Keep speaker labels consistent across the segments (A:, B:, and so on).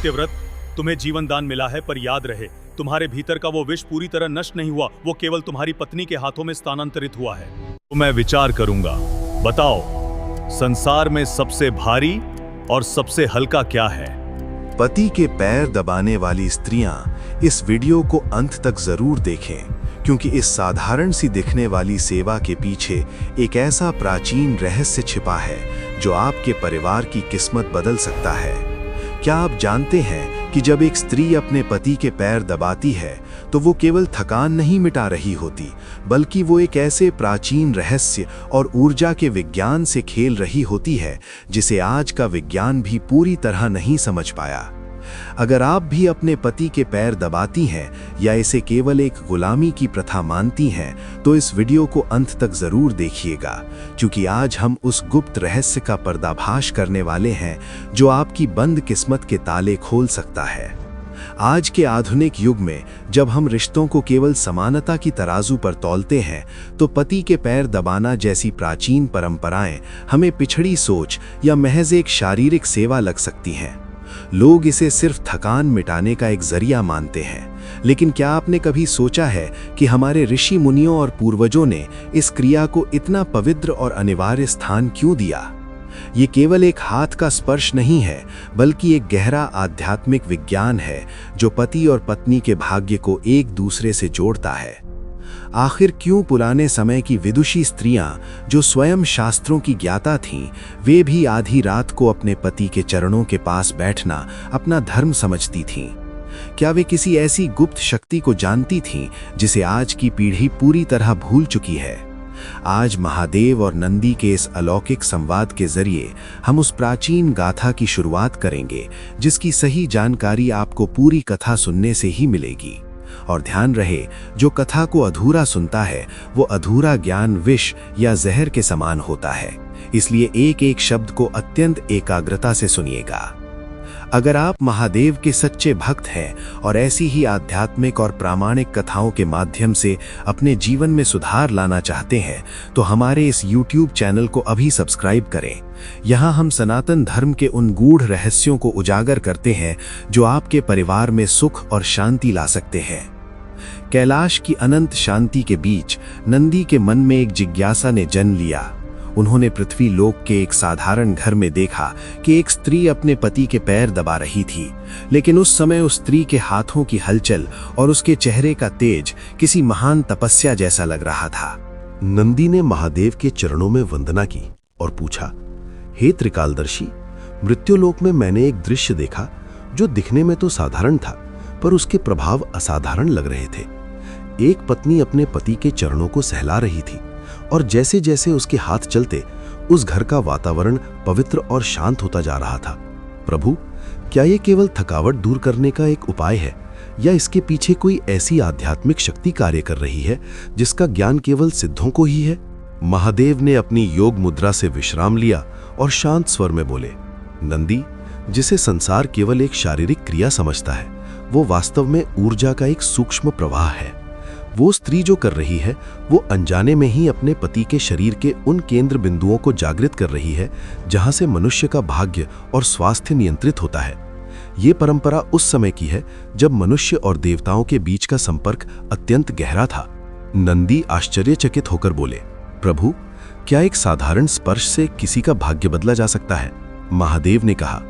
A: सत्यव्रत, तुम्हें जीवन दान मिला है, पर याद रहे तुम्हारे भीतर का वो विष पूरी तरह नष्ट नहीं हुआ, वो केवल तुम्हारी पत्नी के हाथों में स्थानांतरित हुआ है। तो मैं विचार करूंगा। बताओ, संसार में सबसे भारी और सबसे हल्का क्या है?
B: पति के पैर दबाने वाली स्त्रियां इस वीडियो को अंत तक जरूर देखें, क्योंकि इस साधारण सी दिखने वाली सेवा के पीछे एक ऐसा प्राचीन रहस्य छिपा है जो आपके परिवार की किस्मत बदल सकता है। क्या आप जानते हैं कि जब एक स्त्री अपने पति के पैर दबाती है तो वो केवल थकान नहीं मिटा रही होती, बल्कि वो एक ऐसे प्राचीन रहस्य और ऊर्जा के विज्ञान से खेल रही होती है जिसे आज का विज्ञान भी पूरी तरह नहीं समझ पाया। अगर आप भी अपने पति के पैर दबाती हैं या इसे केवल एक गुलामी की प्रथा मानती हैं, तो इस वीडियो को अंत तक जरूर देखिएगा, क्योंकि आज हम उस गुप्त रहस्य का पर्दाफाश करने वाले हैं जो आपकी बंद किस्मत के ताले खोल सकता है। आज के आधुनिक युग में जब हम रिश्तों को केवल समानता की तराजू पर तौलते हैं, तो पति के पैर दबाना जैसी प्राचीन परंपराएं हमें पिछड़ी सोच या महज एक शारीरिक सेवा लग सकती हैं। लोग इसे सिर्फ थकान मिटाने का एक जरिया मानते हैं, लेकिन क्या आपने कभी सोचा है कि हमारे ऋषि मुनियों और पूर्वजों ने इस क्रिया को इतना पवित्र और अनिवार्य स्थान क्यों दिया? ये केवल एक हाथ का स्पर्श नहीं है, बल्कि एक गहरा आध्यात्मिक विज्ञान है जो पति और पत्नी के भाग्य को एक दूसरे से जोड़ता है। आखिर क्यों पुराने समय की विदुषी स्त्रियां, जो स्वयं शास्त्रों की ज्ञाता थीं, वे भी आधी रात को अपने पति के चरणों के पास बैठना अपना धर्म समझती थीं? क्या वे किसी ऐसी गुप्त शक्ति को जानती थीं जिसे आज की पीढ़ी पूरी तरह भूल चुकी है? आज महादेव और नंदी के इस अलौकिक संवाद के जरिए हम उस प्राचीन गाथा की शुरुआत करेंगे, जिसकी सही जानकारी आपको पूरी कथा सुनने से ही मिलेगी। और ध्यान रहे, जो कथा को अधूरा सुनता है वो अधूरा ज्ञान विष या जहर के समान होता है, इसलिए एक एक शब्द को अत्यंत एकाग्रता से सुनिएगा। अगर आप महादेव के सच्चे भक्त हैं और ऐसी ही आध्यात्मिक और प्रामाणिक कथाओं के माध्यम से अपने जीवन में सुधार लाना चाहते हैं, तो हमारे इस YouTube चैनल को अभी सब्सक्राइब करें। यहाँ हम सनातन धर्म के उन गूढ़ रहस्यों को उजागर करते हैं जो आपके परिवार में सुख और शांति ला सकते हैं। कैलाश की अनंत शांति के बीच नंदी के मन में एक जिज्ञासा ने जन्म लिया। उन्होंने पृथ्वी लोक के एक साधारण घर में देखा कि एक स्त्री अपने पति के पैर दबा रही थी, लेकिन उस समय उस स्त्री के हाथों की हलचल और उसके चेहरे का तेज किसी महान तपस्या जैसा लग रहा था।
C: नंदी ने महादेव के चरणों में वंदना की और पूछा, हे त्रिकालदर्शी, मृत्युलोक में मैंने एक दृश्य देखा जो दिखने में तो साधारण था, पर उसके प्रभाव असाधारण लग रहे थे। एक पत्नी अपने पति के चरणों को सहला रही थी और जैसे जैसे उसके हाथ चलते उस घर का वातावरण पवित्र और शांत होता जा रहा था। प्रभु, क्या ये केवल थकावट दूर करने का एक उपाय है, या इसके पीछे कोई ऐसी आध्यात्मिक शक्ति कार्य कर रही है जिसका ज्ञान केवल सिद्धों को ही है? महादेव ने अपनी योग मुद्रा से विश्राम लिया और शांत स्वर में बोले, नंदी, जिसे संसार केवल एक शारीरिक क्रिया समझता है, वो वास्तव में ऊर्जा का एक सूक्ष्म प्रवाह है। वो स्त्री जो कर रही है वो अनजाने में ही अपने पति के शरीर के उन केंद्र बिंदुओं को जागृत कर रही है जहां से मनुष्य का भाग्य और स्वास्थ्य नियंत्रित होता है। ये परंपरा उस समय की है जब मनुष्य और देवताओं के बीच का संपर्क अत्यंत गहरा था। नंदी आश्चर्यचकित होकर बोले, प्रभु, क्या एक साधारण स्पर्श से किसी का भाग्य बदला जा सकता है? महादेव ने कहा,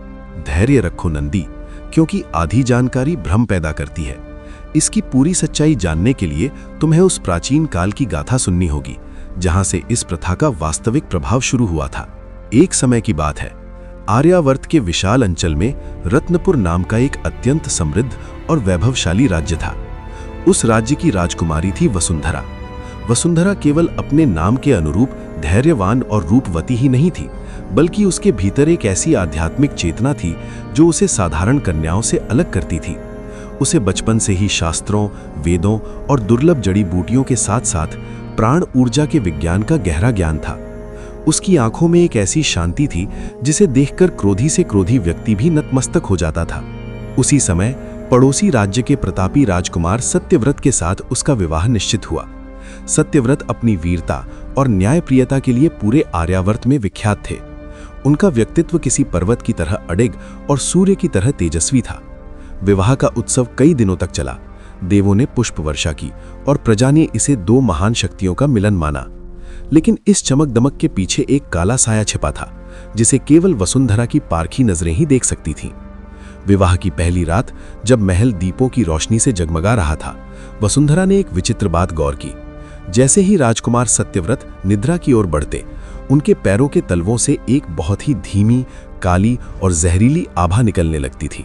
C: धैर्य रखो नंदी, क्योंकि आधी जानकारी भ्रम पैदा करती है। इसकी पूरी सच्चाई जानने के लिए तुम्हें उस प्राचीन काल की गाथा सुननी होगी, जहां से इस प्रथा का वास्तविक प्रभाव शुरू हुआ था। एक समय की बात है, आर्यावर्त के विशाल अंचल में रत्नपुर नाम का एक अत्यंत समृद्ध और वैभवशाली राज्य था। उस राज्य की राजकुमारी थी वसुंधरा। वसुंधरा केवल अपने नाम के अनुरूप धैर्यवान और रूपवती ही नहीं थी, बल्कि उसके भीतर एक ऐसी आध्यात्मिक चेतना थी जो उसे साधारण कन्याओं से अलग करती थी। उसे बचपन से ही शास्त्रों, वेदों और दुर्लभ जड़ी बूटियों के साथ साथ प्राण ऊर्जा के विज्ञान का गहरा ज्ञान था। उसकी आंखों में एक ऐसी शांति थी जिसे देखकर क्रोधी से क्रोधी व्यक्ति भी नतमस्तक हो जाता था। उसी समय पड़ोसी राज्य के प्रतापी राजकुमार सत्यव्रत के साथ उसका विवाह निश्चित हुआ। सत्यव्रत अपनी वीरता और न्यायप्रियता के लिए पूरे आर्यावर्त में विख्यात थे। उनका व्यक्तित्व किसी पर्वत की तरह अडिग और सूर्य की तरह तेजस्वी था। विवाह का उत्सव कई दिनों तक चला। देवों ने पुष्प वर्षा की और प्रजा ने इसे दो महान शक्तियों का मिलन माना। लेकिन इस चमक दमक के पीछे एक काला साया छिपा था, जिसे केवल वसुंधरा की पारखी नजरें ही देख सकती थीं। विवाह की पहली रात जब महल दीपों की रोशनी से जगमगा रहा था, वसुंधरा ने एक विचित्र बात गौर की। जैसे ही राजकुमार सत्यव्रत निद्रा की ओर बढ़ते, उनके पैरों के तलवों से एक बहुत ही धीमी, काली और जहरीली आभा निकलने लगती थी।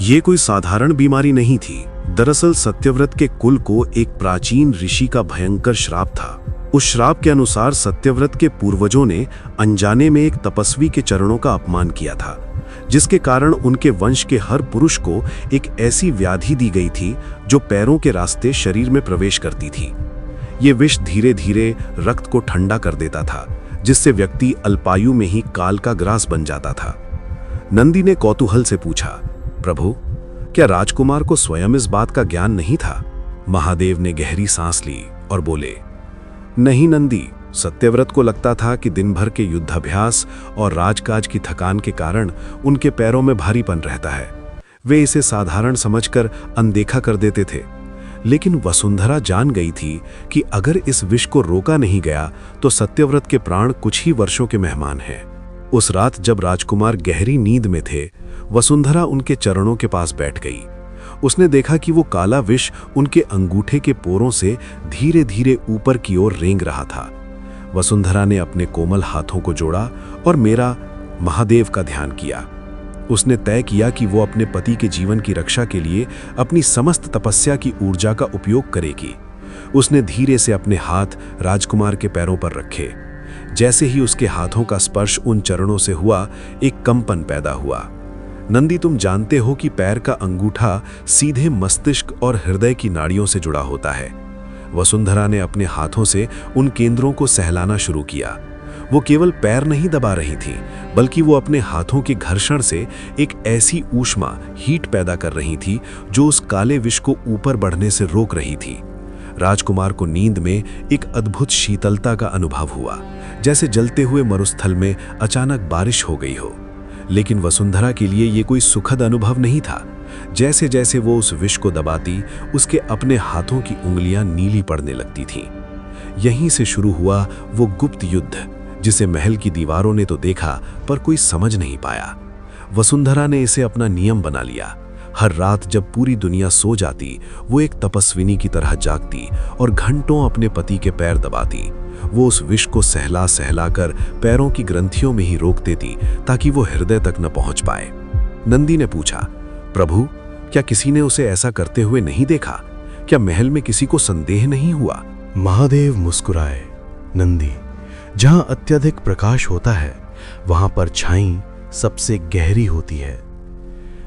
B: ये कोई साधारण बीमारी नहीं थी। दरअसल सत्यव्रत के कुल को एक प्राचीन ऋषि का भयंकर श्राप था। उस श्राप के अनुसार सत्यव्रत के पूर्वजों ने अनजाने में एक तपस्वी के चरणों का अपमान किया था, जिसके कारण उनके वंश के हर पुरुष को एक ऐसी व्याधि दी गई थी जो पैरों के रास्ते शरीर में प्रवेश करती थी। ये विष धीरे धीरे रक्त को ठंडा कर देता था, जिससे व्यक्ति अल्पायु में ही काल का ग्रास बन जाता था। नंदी ने कौतूहल से पूछा, प्रभु, क्या राजकुमार को स्वयं इस बात का ज्ञान नहीं था? महादेव ने गहरी सांस ली और बोले, नहीं नंदी, सत्यव्रत को लगता था कि दिन भर के युद्धाभ्यास और राजकाज की थकान के कारण उनके पैरों में भारीपन रहता है। वे इसे साधारण समझकर अनदेखा कर देते थे। लेकिन वसुंधरा जान गई थी कि अगर इस विष को रोका नहीं गया तो सत्यव्रत के प्राण कुछ ही वर्षों के मेहमान हैं। उस रात जब राजकुमार गहरी नींद में थे, वसुंधरा उनके चरणों के पास बैठ गई। उसने देखा कि वो काला विष उनके अंगूठे के पोरों से धीरे धीरे ऊपर की ओर रेंग रहा था। वसुंधरा ने अपने कोमल हाथों को जोड़ा और मेरा महादेव का ध्यान किया। उसने तय किया कि वो अपने पति के जीवन की रक्षा के लिए अपनी समस्त तपस्या की ऊर्जा का उपयोग करेगी। उसने धीरे से अपने हाथ राजकुमार के पैरों पर रखे। जैसे ही उसके हाथों का स्पर्श उन चरणों से हुआ, एक कंपन पैदा हुआ। नंदी, तुम जानते हो कि पैर का अंगूठा सीधे मस्तिष्क और हृदय की नाड़ियों से जुड़ा होता है। वसुंधरा ने अपने हाथों से उन केंद्रों को सहलाना शुरू किया। वो केवल पैर नहीं दबा रही थी, बल्कि वो अपने हाथों के घर्षण से एक ऐसी ऊष्मा, हीट पैदा कर रही थी जो उस काले विष को ऊपर बढ़ने से रोक रही थी। राजकुमार को नींद में एक अद्भुत शीतलता का अनुभव हुआ, जैसे जलते हुए मरुस्थल में अचानक बारिश हो गई हो। लेकिन वसुंधरा के लिए ये कोई सुखद अनुभव नहीं था। जैसे जैसे वो उस विष को दबाती, उसके अपने हाथों की उंगलियां नीली पड़ने लगती थीं। यहीं से शुरू हुआ वो गुप्त युद्ध, जिसे महल की दीवारों ने तो देखा पर कोई समझ नहीं पाया। वसुंधरा ने इसे अपना नियम बना लिया। हर रात जब पूरी दुनिया सो जाती, वो एक तपस्विनी की तरह जागती और घंटों अपने पति के पैर दबाती। वो उस विष को सहला सहला कर पैरों की ग्रंथियों में ही रोक देती, ताकि वो हृदय तक न पहुंच पाए। नंदी ने पूछा, प्रभु, क्या किसी ने उसे ऐसा करते हुए नहीं देखा? क्या महल में किसी को संदेह नहीं हुआ?
C: महादेव मुस्कुराए। नंदी, जहां अत्यधिक प्रकाश होता है, वहां पर छाई सबसे गहरी होती है।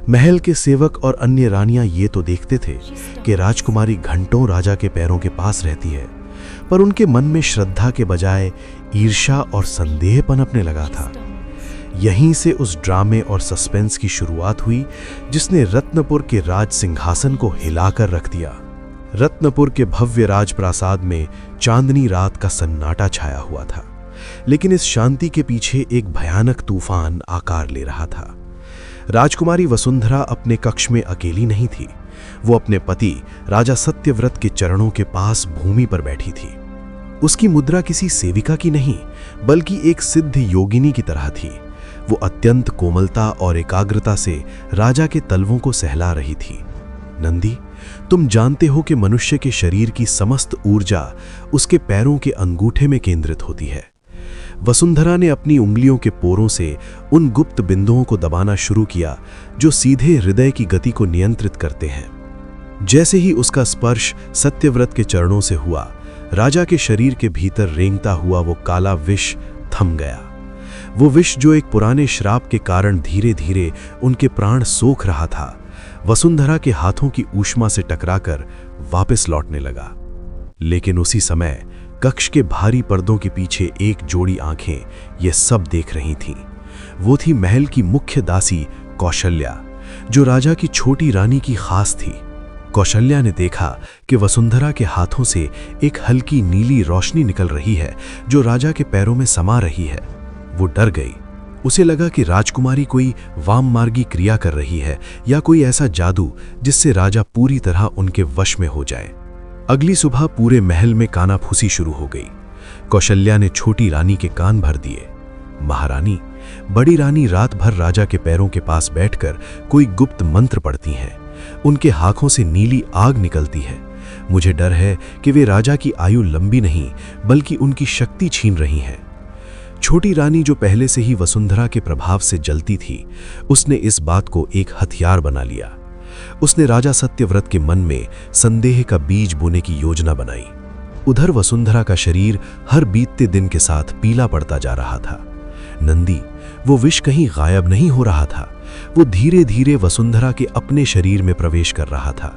C: महल के सेवक और अन्य रानियां ये तो देखते थे कि राजकुमारी घंटों राजा के पैरों के पास रहती है, पर उनके मन में श्रद्धा के बजाय ईर्ष्या और संदेह पनपने लगा था। यहीं से उस ड्रामे और सस्पेंस की शुरुआत हुई जिसने रत्नपुर के राज सिंहासन को हिलाकर रख दिया। रत्नपुर के भव्य राजप्रासाद में चांदनी रात का सन्नाटा छाया हुआ था, लेकिन इस शांति के पीछे एक भयानक तूफान आकार ले रहा था। राजकुमारी वसुंधरा अपने कक्ष में अकेली नहीं थी। वो अपने पति राजा सत्यव्रत के चरणों के पास भूमि पर बैठी थी। उसकी मुद्रा किसी सेविका की नहीं, बल्कि एक सिद्ध योगिनी की तरह थी। वो अत्यंत कोमलता और एकाग्रता से राजा के तलवों को सहला रही थी। नंदी, तुम जानते हो कि मनुष्य के शरीर की समस्त ऊर्जा उसके पैरों के अंगूठे में केंद्रित होती है। वसुंधरा ने अपनी उंगलियों के पोरों से उन गुप्त बिंदुओं को दबाना शुरू किया जो सीधे हृदय की गति को नियंत्रित करते हैं। जैसे ही उसका स्पर्श सत्यव्रत के चरणों से हुआ, राजा के शरीर के भीतर रेंगता हुआ वो काला विष थम गया। वो विष जो एक पुराने श्राप के कारण धीरे धीरे उनके प्राण सोख रहा था, वसुंधरा के हाथों की ऊष्मा से टकराकर वापस लौटने लगा। लेकिन उसी समय कक्ष के भारी पर्दों के पीछे एक जोड़ी आंखें ये सब देख रही थीं। वो थी महल की मुख्य दासी कौशल्या, जो राजा की छोटी रानी की खास थी। कौशल्या ने देखा कि वसुंधरा के हाथों से एक हल्की नीली रोशनी निकल रही है जो राजा के पैरों में समा रही है। वो डर गई। उसे लगा कि राजकुमारी कोई वाममार्गी क्रिया कर रही है या कोई ऐसा जादू जिससे राजा पूरी तरह उनके वश में हो जाए। अगली सुबह पूरे महल में कानाफूसी शुरू हो गई। कौशल्या ने छोटी रानी के कान भर दिए। महारानी, बड़ी रानी रात भर राजा के पैरों के पास बैठकर कोई गुप्त मंत्र पढ़ती हैं। उनके हाथों से नीली आग निकलती है। मुझे डर है कि वे राजा की आयु लंबी नहीं बल्कि उनकी शक्ति छीन रही हैं। छोटी रानी, जो पहले से ही वसुंधरा के प्रभाव से जलती थी, उसने इस बात को एक हथियार बना लिया। उसने राजा सत्यव्रत के मन में संदेह का बीज बोने की योजना बनाई। उधर वसुंधरा का शरीर हर बीतते दिन के साथ पीला पड़ता जा रहा था। नंदी, वो विष कहीं गायब नहीं हो रहा था। वो धीरे धीरे वसुंधरा के अपने शरीर में प्रवेश कर रहा था।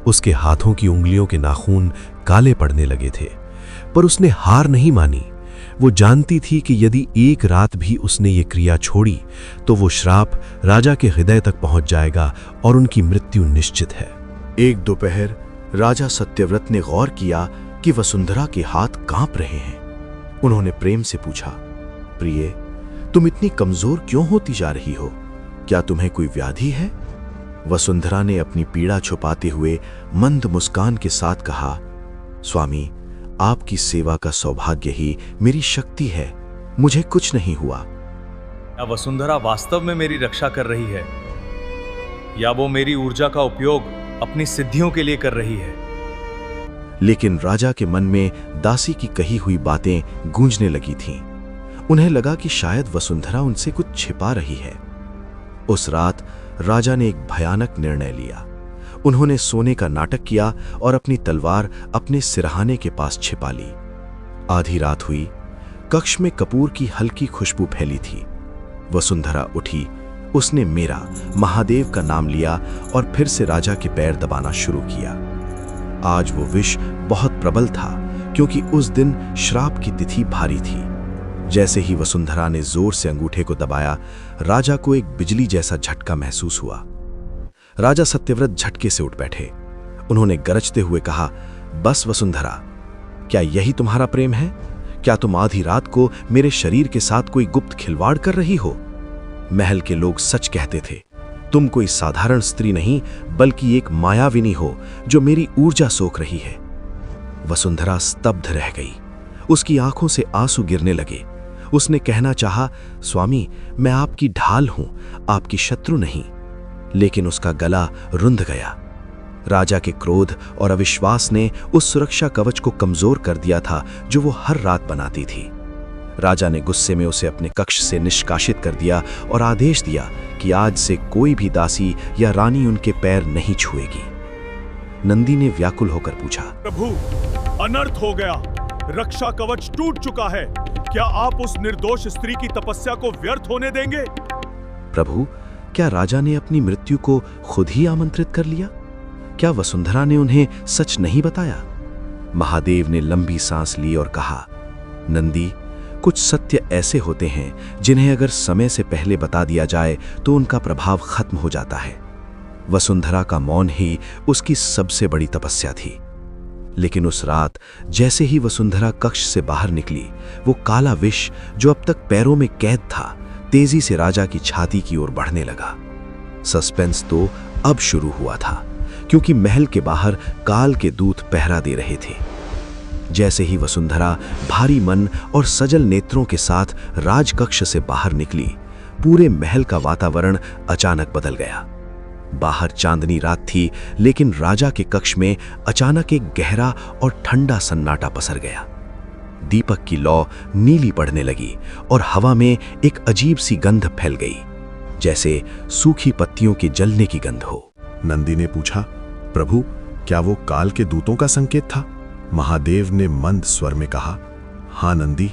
C: उसके हाथों की उंगलियों के नाखून काले पड़ने लगे थे, पर उसने हार नहीं मानी। वो जानती थी कि यदि एक रात भी उसने ये क्रिया छोड़ी तो वो श्राप राजा के हृदय तक पहुंच जाएगा और उनकी मृत्यु निश्चित है।
B: एक दोपहर राजा सत्यव्रत ने गौर किया कि वसुंधरा के हाथ कांप रहे हैं। उन्होंने प्रेम से पूछा, प्रिय, तुम इतनी कमजोर क्यों होती जा रही हो? क्या तुम्हें कोई व्याधि है? वसुंधरा ने अपनी पीड़ा छुपाते हुए मंद मुस्कान के साथ कहा, स्वामी, आपकी सेवा का सौभाग्य ही मेरी शक्ति है। मुझे कुछ नहीं हुआ।
A: क्या वसुंधरा वास्तव में मेरी रक्षा कर रही है या वो मेरी ऊर्जा का उपयोग अपनी सिद्धियों के लिए कर रही है?
B: लेकिन राजा के मन में दासी की कही हुई बातें गूंजने लगी थीं। उन्हें लगा कि शायद वसुंधरा उनसे कुछ छिपा रही है। उस रात राजा ने एक भयानक निर्णय लिया। उन्होंने सोने का नाटक किया और अपनी तलवार अपने सिरहाने के पास छिपा ली। आधी रात हुई। कक्ष में कपूर की हल्की खुशबू फैली थी। वसुंधरा उठी। उसने मेरा महादेव का नाम लिया और फिर से राजा के पैर दबाना शुरू किया। आज वो विष बहुत प्रबल था क्योंकि उस दिन श्राप की तिथि भारी थी। जैसे ही वसुंधरा ने जोर से अंगूठे को दबाया, राजा को एक बिजली जैसा झटका महसूस हुआ। राजा सत्यव्रत झटके से उठ बैठे। उन्होंने गरजते हुए कहा, बस वसुंधरा, क्या यही तुम्हारा प्रेम है? क्या तुम आधी रात को मेरे शरीर के साथ कोई गुप्त खिलवाड़ कर रही हो? महल के लोग सच कहते थे, तुम कोई साधारण स्त्री नहीं बल्कि एक मायाविनी हो जो मेरी ऊर्जा सोख रही है। वसुंधरा स्तब्ध रह गई। उसकी आंखों से आंसू गिरने लगे। उसने कहना चाहा, स्वामी, मैं आपकी ढाल हूं, आपकी शत्रु नहीं। लेकिन उसका गला रुंध गया। राजा के क्रोध और अविश्वास ने उस सुरक्षा कवच को कमजोर कर दिया था जो वो हर रात बनाती थी। राजा ने गुस्से में उसे अपने कक्ष से निष्कासित कर दिया और आदेश दिया कि आज से कोई भी दासी या रानी उनके पैर नहीं छुएगी। नंदी ने व्याकुल होकर पूछा,
A: प्रभु, अनर्थ हो गया। रक्षा कवच टूट चुका है। क्या आप उस निर्दोष स्त्री की तपस्या को व्यर्थ होने देंगे?
B: प्रभु, क्या राजा ने अपनी मृत्यु को खुद ही आमंत्रित कर लिया? क्या वसुंधरा ने उन्हें सच नहीं बताया? महादेव ने लंबी सांस ली और कहा, नंदी, कुछ सत्य ऐसे होते हैं जिन्हें अगर समय से पहले बता दिया जाए तो उनका प्रभाव खत्म हो जाता है। वसुंधरा का मौन ही उसकी सबसे बड़ी तपस्या थी। लेकिन उस रात जैसे ही वसुंधरा कक्ष से बाहर निकली, वो काला विष जो अब तक पैरों में कैद था, तेजी से राजा की छाती की ओर बढ़ने लगा। सस्पेंस तो अब शुरू हुआ था, क्योंकि महल के बाहर काल के दूत पहरा दे रहे थे। जैसे ही वसुंधरा भारी मन और सजल नेत्रों के साथ राजकक्ष से बाहर निकली, पूरे महल का वातावरण अचानक बदल गया। बाहर चांदनी रात थी, लेकिन राजा के कक्ष में अचानक एक गहरा और ठंडा सन्नाटा पसर गया। दीपक की लौ नीली पड़ने लगी और हवा में एक अजीब सी गंध फैल गई, जैसे सूखी पत्तियों के जलने की गंध हो।
C: नंदी ने पूछा, प्रभु, क्या वो काल के दूतों का संकेत था? महादेव ने मंद स्वर में कहा, हाँ नंदी।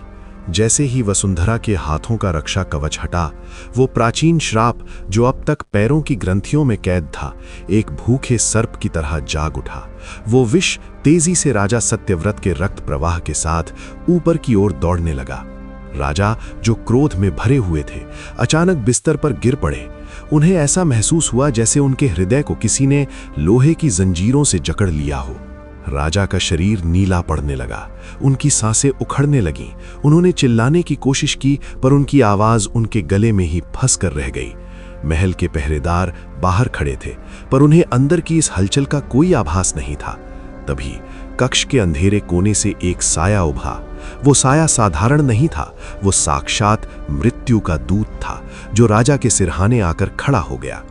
C: जैसे ही वसुंधरा के हाथों का रक्षा कवच हटा, वो प्राचीन श्राप जो अब तक पैरों की ग्रंथियों में कैद था, एक भूखे सर्प की तरह जाग उठा। वो विष तेजी से राजा सत्यव्रत के रक्त प्रवाह के साथ ऊपर की ओर दौड़ने लगा। राजा, जो क्रोध में भरे हुए थे, अचानक बिस्तर पर गिर पड़े। उन्हें ऐसा महसूस हुआ जैसे उनके हृदय को किसी ने लोहे की जंजीरों से जकड़ लिया हो।
B: राजा का शरीर नीला पड़ने लगा, उनकी सांसें उखड़ने लगीं। उन्होंने चिल्लाने की कोशिश की पर उनकी आवाज उनके गले में ही फंस कर रह गई। महल के पहरेदार बाहर खड़े थे पर उन्हें अंदर की इस हलचल का कोई आभास नहीं था। तभी कक्ष के अंधेरे कोने से एक साया उभरा। वो साया साधारण नहीं था, वो साक्षात मृत्यु का दूत था जो राजा के सिरहाने आकर खड़ा हो गया।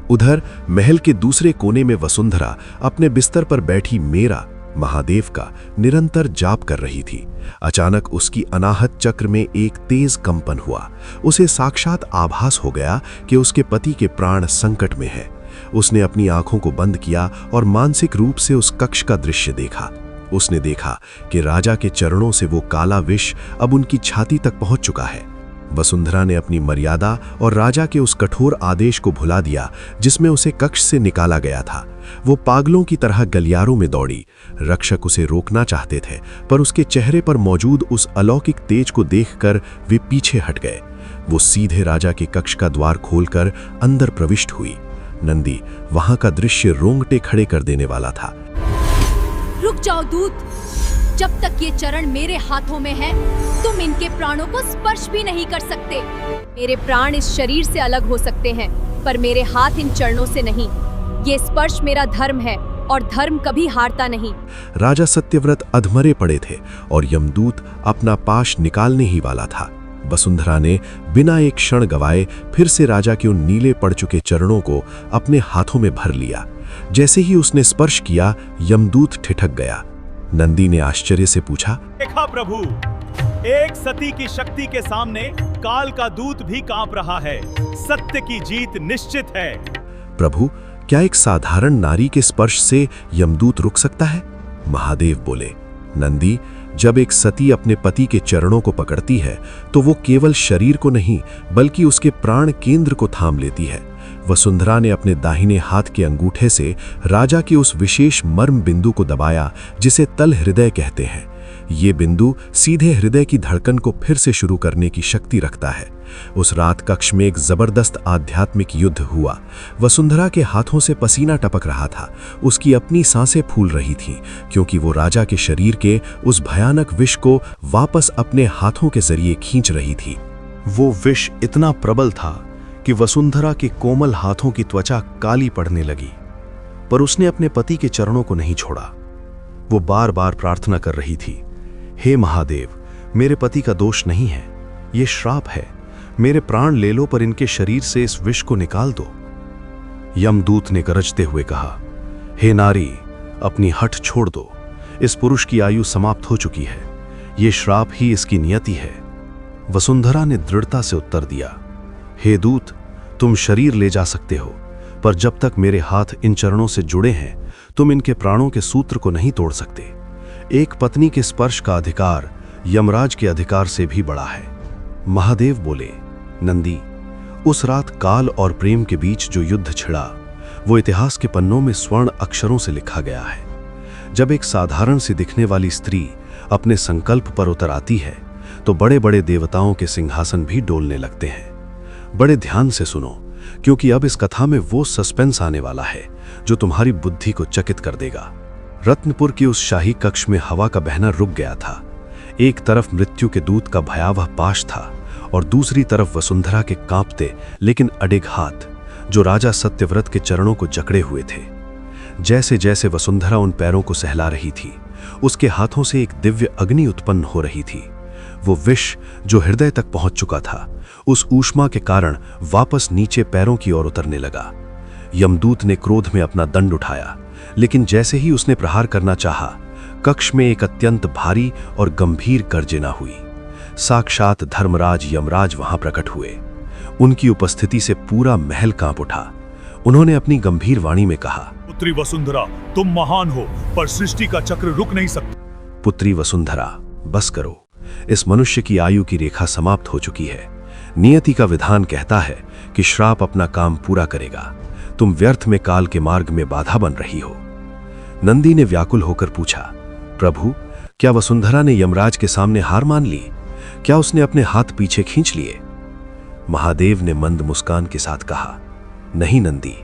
B: उधर महल के दूसरे कोने में वसुंधरा अपने बिस्तर पर बैठी मेरा महादेव का निरंतर जाप कर रही थी। अचानक उसकी अनाहत चक्र में एक तेज कंपन हुआ। उसे साक्षात आभास हो गया कि उसके पति के प्राण संकट में है। उसने अपनी आंखों को बंद किया और मानसिक रूप से उस कक्ष का दृश्य देखा। उसने देखा कि राजा के चरणों से वो काला विष अब उनकी छाती तक पहुंच चुका है। वसुंधरा ने अपनी मर्यादा और राजा के उस कठोर आदेश को भुला दिया जिसमें उसे कक्ष से निकाला गया था। वो पागलों की तरह गलियारों में दौड़ी। रक्षक उसे रोकना चाहते थे पर उसके चेहरे पर मौजूद उस अलौकिक तेज को देखकर वे पीछे हट गए। वो सीधे राजा के कक्ष का द्वार खोलकर अंदर प्रविष्ट हुई। नंदी वहां का दृश्य रोंगटे खड़े कर देने वाला था।
D: रुक जाओ दूत, जब तक ये चरण मेरे हाथों में है तुम इनके प्राणों को स्पर्श भी नहीं कर सकते। मेरे प्राण इस शरीर से अलग हो सकते हैं पर मेरे हाथ इन चरणों से नहीं। ये स्पर्श मेरा धर्म है और धर्म कभी हारता नहीं।
B: राजा सत्यव्रत अधमरे पड़े थे और यमदूत अपना पाश निकालने ही वाला था। वसुंधरा ने बिना एक क्षण गवाए फिर से राजा के उन नीले पड़ चुके चरणों को अपने हाथों में भर लिया। जैसे ही उसने स्पर्श किया, यमदूत ठिठक गया। नंदी ने आश्चर्य से पूछा,
A: देखा प्रभु, एक सती की शक्ति के सामने काल का दूत भी कांप रहा है। सत्य की जीत निश्चित है।
B: प्रभु, क्या एक साधारण नारी के स्पर्श से यमदूत रुक सकता है? महादेव बोले, नंदी, जब एक सती अपने पति के चरणों को पकड़ती है तो वो केवल शरीर को नहीं बल्कि उसके प्राण केंद्र को थाम लेती है। वसुंधरा ने अपने दाहिने हाथ के अंगूठे से राजा के उस विशेष मर्म बिंदु को दबाया जिसे तल हृदय कहते हैं। ये बिंदु सीधे हृदय की धड़कन को फिर से शुरू करने की शक्ति रखता है। उस रात कक्ष में एक जबरदस्त आध्यात्मिक युद्ध हुआ। वसुंधरा के हाथों से पसीना टपक रहा था। उसकी अपनी सांसें फूल रही थीं क्योंकि वो राजा के शरीर के उस भयानक विष को वापस अपने हाथों के जरिए खींच रही थी। वो विष इतना प्रबल था कि वसुंधरा के कोमल हाथों की त्वचा काली पड़ने लगी, पर उसने अपने पति के चरणों को नहीं छोड़ा। वो बार बार प्रार्थना कर रही थी, हे महादेव, मेरे पति का दोष नहीं है, ये श्राप है। मेरे प्राण ले लो पर इनके शरीर से इस विष को निकाल दो। यमदूत ने गरजते हुए कहा, हे नारी, अपनी हठ छोड़ दो। इस पुरुष की आयु समाप्त हो चुकी है। ये श्राप ही इसकी नियति है। वसुंधरा ने दृढ़ता से उत्तर दिया, हे दूत, तुम शरीर ले जा सकते हो पर जब तक मेरे हाथ इन चरणों से जुड़े हैं तुम इनके प्राणों के सूत्र को नहीं तोड़ सकते। एक पत्नी के स्पर्श का अधिकार यमराज के अधिकार से भी बड़ा है। महादेव बोले, नंदी, उस रात काल और प्रेम के बीच जो युद्ध छिड़ा वो इतिहास के पन्नों में स्वर्ण अक्षरों से लिखा गया है। जब एक साधारण सी दिखने वाली स्त्री अपने संकल्प पर उतर आती है तो बड़े बड़े देवताओं के सिंहासन भी डोलने लगते हैं। बड़े ध्यान से सुनो क्योंकि अब इस कथा में वो सस्पेंस आने वाला है जो तुम्हारी बुद्धि को चकित कर देगा। रत्नपुर की उस शाही कक्ष में हवा का बहना रुक गया था। एक तरफ मृत्यु के दूत का भयावह पाश था और दूसरी तरफ वसुंधरा के कांपते लेकिन अडिग हाथ जो राजा सत्यव्रत के चरणों को जकड़े हुए थे। जैसे जैसे वसुंधरा उन पैरों को सहला रही थी उसके हाथों से एक दिव्य अग्नि उत्पन्न हो रही थी। वो विष जो हृदय तक पहुंच चुका था उस ऊष्मा के कारण वापस नीचे पैरों की ओर उतरने लगा। यमदूत ने क्रोध में अपना दंड उठाया लेकिन जैसे ही उसने प्रहार करना चाहा कक्ष में एक अत्यंत भारी और गंभीर गर्जना हुई। साक्षात धर्मराज यमराज वहां प्रकट हुए। उनकी उपस्थिति से पूरा महल कांप उठा। उन्होंने अपनी गंभीर वाणी में कहा,
A: पुत्री वसुंधरा, तुम महान हो पर सृष्टि का चक्र रुक नहीं सकता।
B: पुत्री वसुंधरा, बस करो। इस मनुष्य की आयु की रेखा समाप्त हो चुकी है। नियति का विधान कहता है कि श्राप अपना काम पूरा करेगा। तुम व्यर्थ में काल के मार्ग में बाधा बन रही हो। नंदी ने व्याकुल होकर पूछा, प्रभु, क्या वसुंधरा ने यमराज के सामने हार मान ली? क्या उसने अपने हाथ पीछे खींच लिए? महादेव ने मंद मुस्कान के साथ कहा, नहीं नंदी,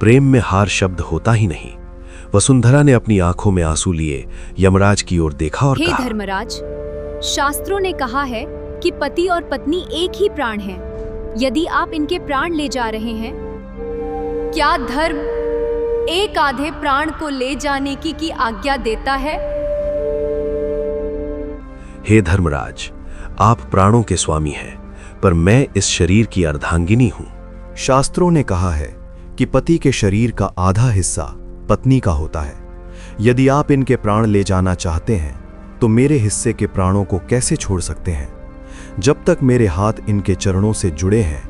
B: प्रेम में हार शब्द होता ही नहीं।
C: वसुंधरा ने अपनी आंखों में आंसू लिए यमराज की ओर देखा और
D: हे
C: कहा,
D: धर्मराज, शास्त्रों ने कहा है कि पति और पत्नी एक ही प्राण हैं। यदि आप इनके प्राण ले जा रहे हैं, क्या धर्म एक आधे प्राण को ले जाने की आज्ञा देता है?
C: हे धर्मराज, आप प्राणों के स्वामी हैं, पर मैं इस शरीर की अर्धांगिनी हूं।
B: शास्त्रों ने कहा है कि पति के शरीर का आधा हिस्सा पत्नी का होता है। यदि आप इनके प्राण ले जाना चाहते हैं तो मेरे हिस्से के प्राणों को कैसे छोड़ सकते हैं? जब तक मेरे हाथ इनके चरणों से जुड़े हैं,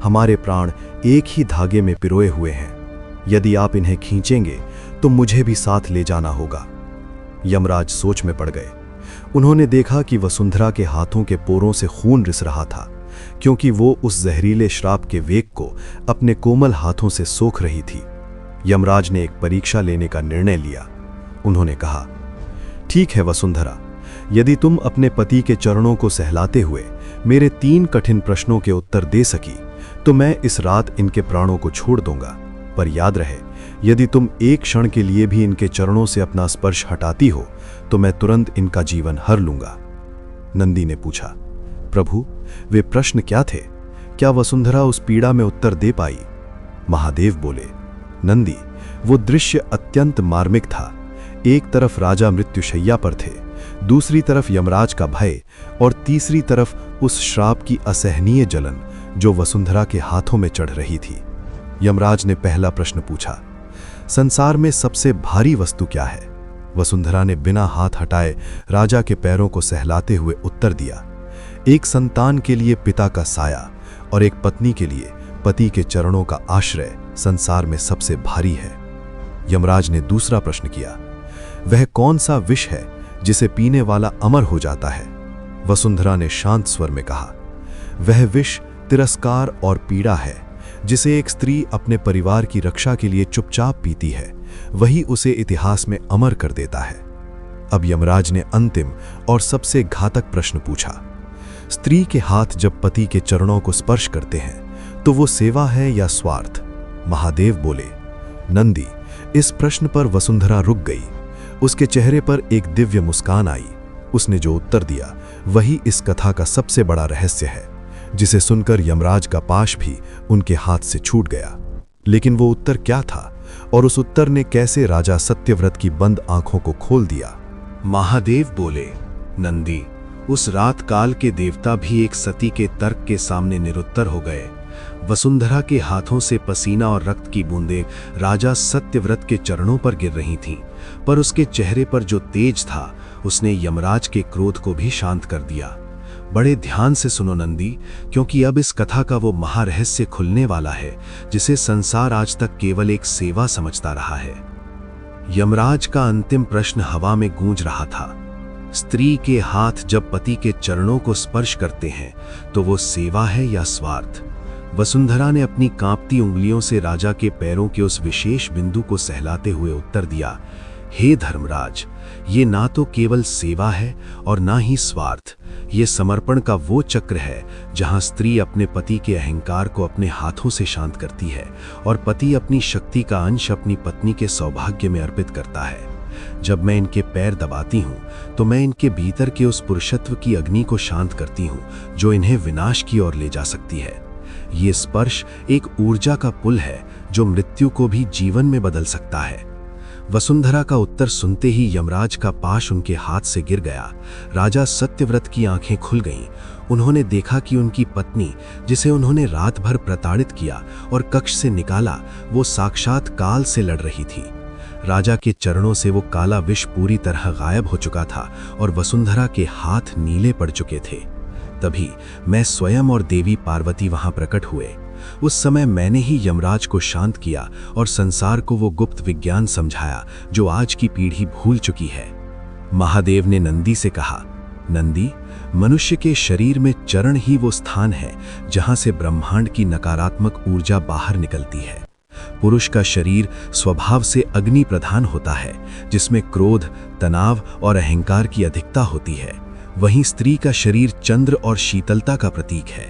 B: हमारे प्राण एक ही धागे में पिरोए हुए हैं। यदि आप इन्हें खींचेंगे तो मुझे भी साथ ले जाना होगा। यमराज सोच में पड़ गए। उन्होंने देखा कि वसुंधरा के हाथों के पोरों से खून रिस रहा था, क्योंकि वो उस जहरीले श्राप के वेग को अपने कोमल हाथों से सोख रही थी। यमराज ने एक परीक्षा लेने का निर्णय लिया। उन्होंने कहा, ठीक है वसुंधरा, यदि तुम अपने पति के चरणों को सहलाते हुए मेरे 3 कठिन प्रश्नों के उत्तर दे सकी तो मैं इस रात इनके प्राणों को छोड़ दूंगा। पर याद रहे, यदि तुम एक क्षण के लिए भी इनके चरणों से अपना स्पर्श हटाती हो तो मैं तुरंत इनका जीवन हर लूंगा। नंदी ने पूछा, प्रभु, वे प्रश्न क्या थे? क्या वसुंधरा उस पीड़ा में उत्तर दे पाई? महादेव बोले, नंदी, वो दृश्य अत्यंत मार्मिक था। एक तरफ राजा मृत्युशैया पर थे, दूसरी तरफ यमराज का भय और तीसरी तरफ उस श्राप की असहनीय जलन जो वसुंधरा के हाथों में चढ़ रही थी। यमराज ने पहला प्रश्न पूछा, संसार में सबसे भारी वस्तु क्या है? वसुंधरा ने बिना हाथ हटाए राजा के पैरों को सहलाते हुए उत्तर दिया, एक संतान के लिए पिता का साया और एक पत्नी के लिए पति के चरणों का आश्रय संसार में सबसे भारी है। यमराज ने दूसरा प्रश्न किया, वह कौन सा विष है जिसे पीने वाला अमर हो जाता है? वसुंधरा ने शांत स्वर में कहा, वह विष तिरस्कार और पीड़ा है, जिसे एक स्त्री अपने परिवार की रक्षा के लिए चुपचाप पीती है, वही उसे इतिहास में अमर कर देता है। अब यमराज ने अंतिम और सबसे घातक प्रश्न पूछा, स्त्री के हाथ जब पति के चरणों को स्पर्श करते हैं तो वो सेवा है या स्वार्थ? महादेव बोले, नंदी, इस प्रश्न पर वसुंधरा रुक गई। उसके चेहरे पर एक दिव्य मुस्कान आई। उसने जो उत्तर दिया वही इस कथा का सबसे बड़ा रहस्य है, जिसे सुनकर यमराज का पाश भी उनके हाथ से छूट गया। लेकिन वो उत्तर क्या था और उस उत्तर ने कैसे राजा सत्यव्रत की बंद आंखों को खोल दिया?
C: महादेव बोले, नंदी, उस रात काल के देवता भी एक सती के तर्क के सामने निरुत्तर हो गए। वसुंधरा के हाथों से पसीना और रक्त की बूंदें राजा सत्यव्रत के चरणों पर गिर रही थीं, पर उसके चेहरे पर जो तेज था उसने यमराज के क्रोध को भी शांत कर दिया। बड़े ध्यान से सुनो नंदी, क्योंकि अब इस कथा का वो महारहस्य खुलने वाला है जिसे संसार आज तक केवल एक सेवा समझता रहा है। यमराज का अंतिम प्रश्न हवा में गूंज रहा था। स्त्री के हाथ जब पति के चरणों को स्पर्श करते हैं तो वो सेवा है या स्वार्थ? वसुंधरा ने अपनी कांपती उंगलियों से राजा के पैरों के उस विशेष बिंदु को सहलाते हुए उत्तर दिया, हे धर्मराज, ये ना तो केवल सेवा है और ना ही स्वार्थ। ये समर्पण का वो चक्र है जहां स्त्री अपने पति के अहंकार को अपने हाथों से शांत करती है और पति अपनी शक्ति का अंश अपनी पत्नी के सौभाग्य में अर्पित करता है। जब मैं इनके पैर दबाती हूँ तो मैं इनके भीतर के उस पुरुषत्व की अग्नि को शांत करती हूँ जो इन्हें विनाश की ओर ले जा सकती है। ये स्पर्श एक ऊर्जा का पुल है जो मृत्यु को भी जीवन में बदल सकता है। वसुंधरा का उत्तर सुनते ही यमराज का पाश उनके हाथ से गिर गया। राजा सत्यव्रत की आंखें खुल गईं। उन्होंने देखा कि उनकी पत्नी, जिसे उन्होंने रात भर प्रताड़ित किया और कक्ष से निकाला, वो साक्षात काल से लड़ रही थी। राजा के चरणों से वो काला विष पूरी तरह गायब हो चुका था और वसुंधरा के हाथ नीले पड़ चुके थे। तभी मैं स्वयं और देवी पार्वती वहां प्रकट हुए। उस समय मैंने ही यमराज को शांत किया और संसार को वो गुप्त विज्ञान समझाया जो आज की पीढ़ी भूल चुकी है। महादेव ने नंदी से कहा, नंदी, मनुष्य के शरीर में चरण ही वो स्थान है जहां से ब्रह्मांड की नकारात्मक ऊर्जा बाहर निकलती है। पुरुष का शरीर स्वभाव से अग्नि प्रधान होता है, जिसमें क्रोध, तनाव और अहंकार की अधिकता होती है। वहीं स्त्री का शरीर चंद्र और शीतलता का प्रतीक है।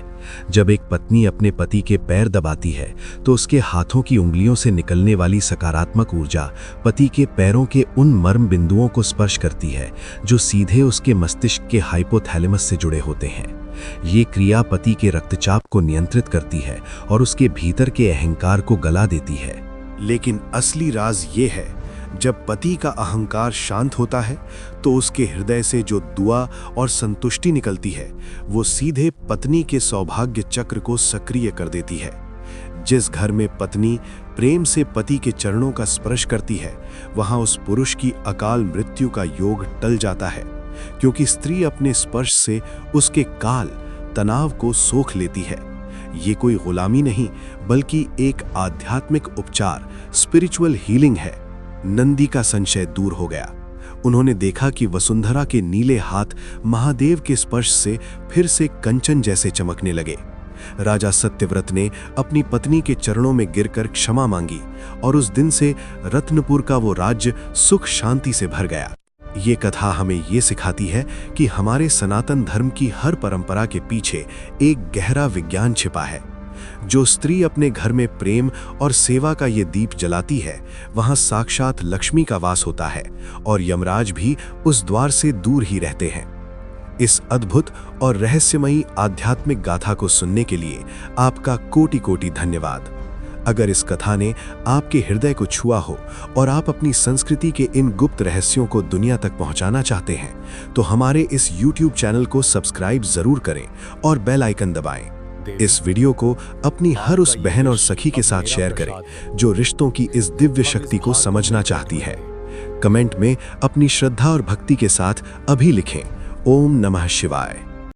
C: जब एक पत्नी अपने पति के पैर दबाती है तो उसके हाथों की उंगलियों से निकलने वाली सकारात्मक ऊर्जा पति के पैरों के उन मर्म बिंदुओं को स्पर्श करती है जो सीधे उसके मस्तिष्क के हाइपोथैलेमस से जुड़े होते हैं। ये क्रिया पति के रक्तचाप को नियंत्रित करती है और उसके भीतर के अहंकार को गला देती है।
B: लेकिन असली राज ये है, जब पति का अहंकार शांत होता है तो उसके हृदय से जो दुआ और संतुष्टि निकलती है वो सीधे पत्नी के सौभाग्य चक्र को सक्रिय कर देती है। जिस घर में पत्नी प्रेम से पति के चरणों का स्पर्श करती है वहां उस पुरुष की अकाल मृत्यु का योग टल जाता है, क्योंकि स्त्री अपने स्पर्श से उसके काल तनाव को सोख लेती है। ये कोई गुलामी नहीं बल्कि एक आध्यात्मिक उपचार, स्पिरिचुअल हीलिंग है। नंदी का संशय दूर हो गया। उन्होंने देखा कि वसुंधरा के नीले हाथ महादेव के स्पर्श से फिर से कंचन जैसे चमकने लगे। राजा सत्यव्रत ने अपनी पत्नी के चरणों में गिरकर क्षमा मांगी और उस दिन से रत्नपुर का वो राज्य सुख शांति से भर गया। ये कथा हमें ये सिखाती है कि हमारे सनातन धर्म की हर परंपरा के पीछे एक गहरा विज्ञान छिपा है। जो स्त्री अपने घर में प्रेम और सेवा का ये दीप जलाती है वहां साक्षात लक्ष्मी का वास होता है और यमराज भी उस द्वार से दूर ही रहते हैं। इस अद्भुत और रहस्यमयी आध्यात्मिक गाथा को सुनने के लिए आपका कोटि कोटि धन्यवाद। अगर इस कथा ने आपके हृदय को छुआ हो और आप अपनी संस्कृति के इन गुप्त रहस्यों को दुनिया तक पहुंचाना चाहते हैं तो हमारे इस YouTube चैनल को सब्सक्राइब जरूर करें और बेल आइकन दबाएं। इस वीडियो को अपनी हर उस बहन और सखी के साथ शेयर करें जो रिश्तों की इस दिव्य शक्ति को समझना चाहती है। कमेंट में अपनी श्रद्धा और भक्ति के साथ अभी लिखें, ओम नमः शिवाय।